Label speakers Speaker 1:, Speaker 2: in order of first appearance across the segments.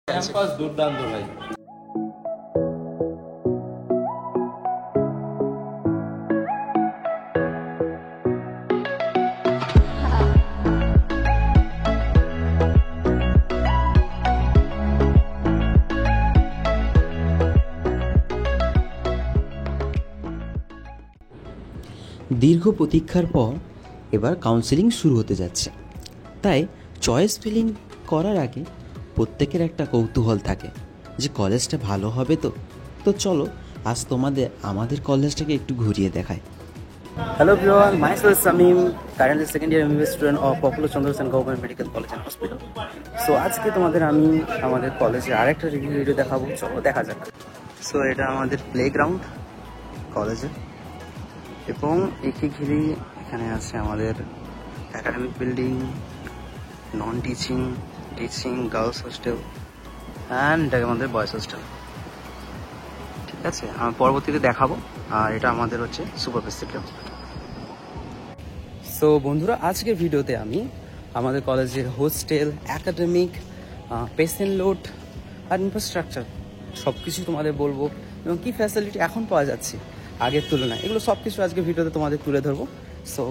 Speaker 1: Campus দুর্দান্ত ভাই।
Speaker 2: দীর্ঘ প্রতীক্ষার পর এবার কাউন্সেলিং শুরু হতে যাচ্ছে, তাই চয়েস ফিলিং করার আগে প্রত্যেকের একটা কৌতূহল থাকে যে কলেজটা ভালো হবে। তো চলো আজ তোমাদের আমাদের কলেজটাকে একটু ঘুরিয়ে দেখায়।
Speaker 3: Hello everyone, myself Samim, currently second year MBA student of Popular Chandra Sen Government Medical College and Hospital. So আজকে তোমাদের আমি আমাদের কলেজে আরেকটা রিভিউ ভিডিও দেখাবো, চলো দেখা যাক। সো এটা আমাদের প্লেগ্রাউন্ড কলেজে, এবং একে ঘিরে এখানে আছে আমাদের academic building, non teaching, teaching, girls hostel and আমাদের বয়েজ হোস্টেল। ঠিক আছে, আমি পরবর্তীতে দেখাবো। আর এটা আমাদের হচ্ছে সুপার ফেসিলিটি। সো বন্ধুরা, আজকের ভিডিওতে আমি আমাদের কলেজের হোস্টেল, একাডেমিক, পেশেন্ট লোড আর ইনফ্রাস্ট্রাকচার সব কিছু তোমাদের বলবো, এবং কী ফ্যাসিলিটি এখন পাওয়া যাচ্ছে আগের তুলনায়, এগুলো সব কিছু আজকে ভিডিওতে তোমাদের তুলে ধরবো। সো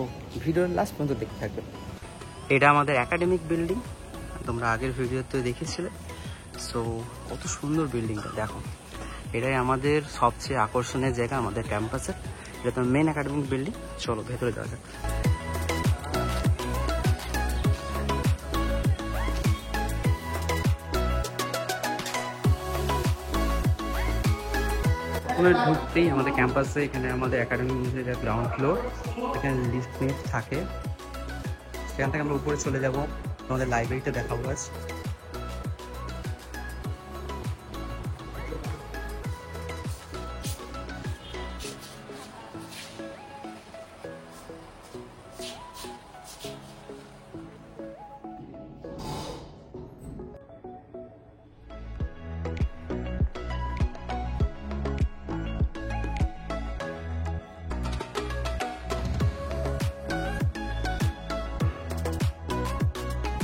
Speaker 3: ভিডিওর লাস্ট পর্যন্ত দেখতে থাকবে। এটা আমাদের একাডেমিক বিল্ডিং, তোমরা আগের ভিডিওতে দেখেছিলে। সো কত সুন্দর বিল্ডিংটা দেখো, এটাই আমাদের সবচেয়ে আকর্ষণীয় জায়গা আমাদের ক্যাম্পাসের। এটা তো মেন একাডেমিক বিল্ডিং। চলো ভেতরে যাওয়া যাক। ঢুকতেই আমাদের ক্যাম্পাসে, এখানে আমাদের একাডেমিক গ্রাউন্ড ফ্লোর, এখানে লিফট থাকে, সেখান থেকে আমরা উপরে চলে যাব, আমাদের লাইব্রেরিটা দেখাবো আজ।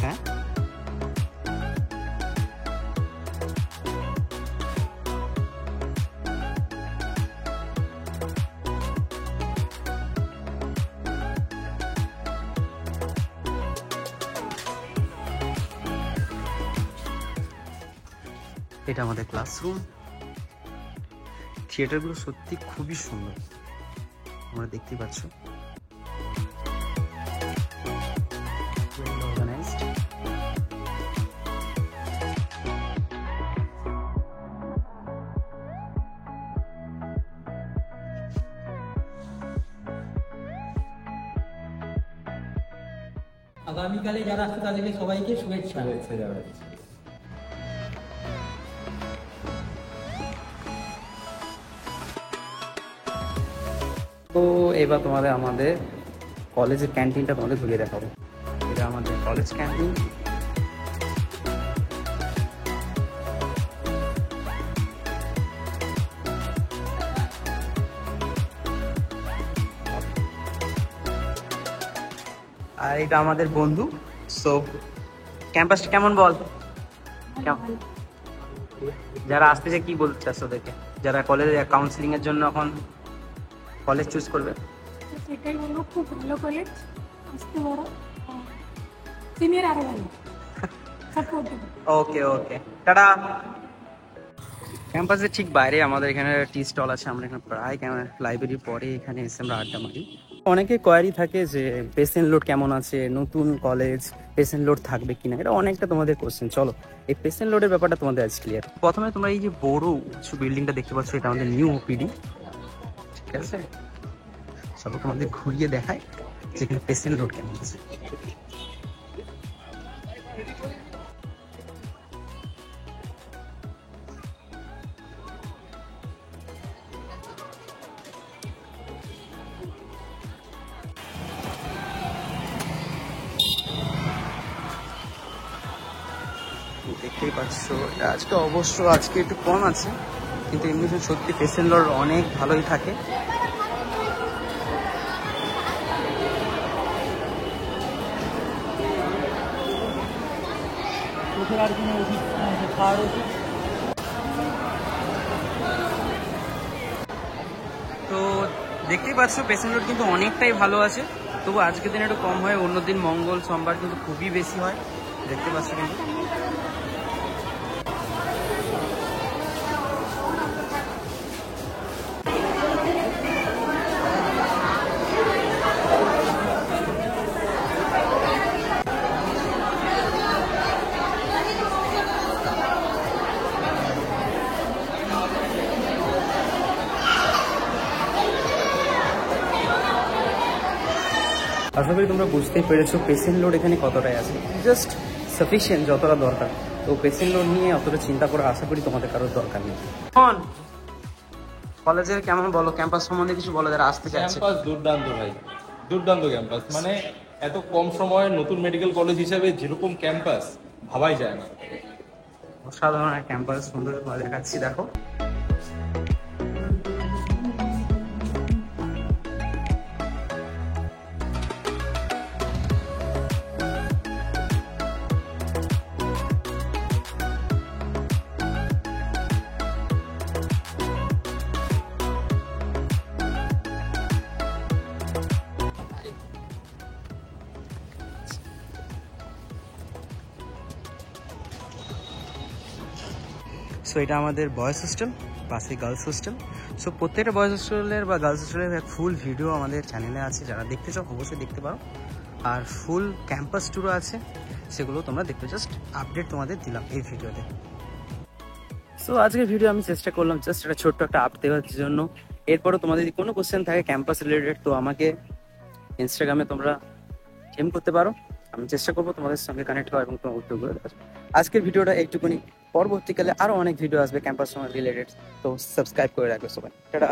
Speaker 3: হ্যাঁ, এটা আমাদের ক্লাসরুম। থিয়েটারগুলো সত্যি খুবই সুন্দর, তোমরা দেখতেই পাচ্ছ।
Speaker 4: আগামীকালে যারা আসছে তাদেরকে সবাইকে শুভেচ্ছা।
Speaker 3: তো এবার তোমাদের আমাদের কলেজের ক্যান্টিনটা তোমাদের ঘুরিয়ে দেখাবো। এটা আমাদের কলেজ ক্যান্টিন। আর এটা আমাদের বন্ধু। সো ক্যাম্পাসটা কেমন বল? যারা আসতেছে কি বলতে চাচ্ছ ওদেরকে, যারা কলেজে কাউন্সিলিং এর জন্য এখন কলেজ চুজ করবে?
Speaker 5: সেটাই বলবো, খুব ভালো কলেজ, আসতে পারো, সিনিয়র আরো ভালো সাপোর্ট দেবে।
Speaker 3: ওকে ওকে, টাটা। ক্যাম্পাসের ঠিক বাইরে আমাদের এখানে টি স্টল আছে। আমরা এখানে প্রায় লাইব্রেরির পরে এখানে এসে আমরা আড্ডা মারি। অনেকে কোয়ারি থাকে যে পেশেন্ট লোড কেমন আছে, নতুন কলেজ পেশেন্ট লোড থাকবে কিনা, এটা অনেকটা তোমাদের কোশ্চেন। চলো এই পেশেন্ট লোডের ব্যাপারটা তোমাদের আজ ক্লিয়ার। প্রথমে তোমরা এই যে বড় উঁচু বিল্ডিংটা দেখতে পাচ্ছ, এটা আমাদের নিউ ওপিডি। ঠিক আছে, চলো তোমাদের ঘুরিয়ে দেখায় যেখানে পেশেন্ট লোড কেমন আছে। দেখতেই পাচ্ছ, আজকে অবশ্য আজকে একটু কম আছে, কিন্তু এমনি সত্যি পেশেন্ট লোড অনেক ভালোই থাকে।
Speaker 4: আর কোনো
Speaker 3: তো দেখতেই পাচ্ছ পেশেন্ট লোড কিন্তু অনেকটাই ভালো আছে, তবু আজকের দিন একটু কম হয়, অন্য দিন মঙ্গল সোমবার কিন্তু খুবই বেশি হয়, দেখতে পাচ্ছ কিন্তু। আশা করি তোমরা বুঝতেই পেরেছো পেশেন্ট লোড এখানে কতটাই আছে, জাস্ট সাফিসিয়েন্ট যতটা দরকার। তো পেশেন্ট লোড নিয়ে অতটা চিন্তা করে আশা করি তোমাদের কারোর দরকার নেই। কলেজের কেমন বলো, ক্যাম্পাস সম্বন্ধে কিছু বলো যারা আসতে চাচ্ছে।
Speaker 1: ক্যাম্পাস দুর্দান্ত ভাই, দুর্দান্ত ক্যাম্পাস, মানে এত কম সময়ে নতুন মেডিকেল কলেজ হিসেবে যেরকম ক্যাম্পাস ভাবাই যায় না।
Speaker 3: অসাধারণ ক্যাম্পাস, সুন্দর দেখাচ্ছি দেখো। সো এটা আমাদের বয়েজ হোস্টেল, পাশে গার্লস হোস্টেল। সো প্রত্যেকটা বয়েজ হোস্টেলের বা গার্লস হোস্টেলের ফুল ভিডিও আমাদের চ্যানেলে আছে, যারা দেখতে চাও অবশ্যই দেখতে পারো। আর ফুল ক্যাম্পাস ট্যুরও আছে, সেগুলো তোমরা দেখতে, জাস্ট আপডেট তোমাদের দিলাম এই ভিডিওতে। সো আজকের ভিডিও আমি চেষ্টা করলাম জাস্ট একটা ছোট্ট একটা আপডেট দেওয়ার জন্য। এরপরও তোমাদের যদি কোনো কোশ্চেন থাকে ক্যাম্পাস রিলেটেড, তো আমাকে ইনস্টাগ্রামে তোমরা এম করতে পারো, আমি চেষ্টা করবো তোমাদের সঙ্গে কানেক্ট হওয়া এবং তোমার উত্তরগুলো দেওয়ার। আজকের ভিডিওটা একটুখানি, পরবর্তীকালে আরও অনেক ভিডিও আসবে ক্যাম্পাস রিলেটেড, তো সাবস্ক্রাইব করে রাখবে সবাই। টাটা।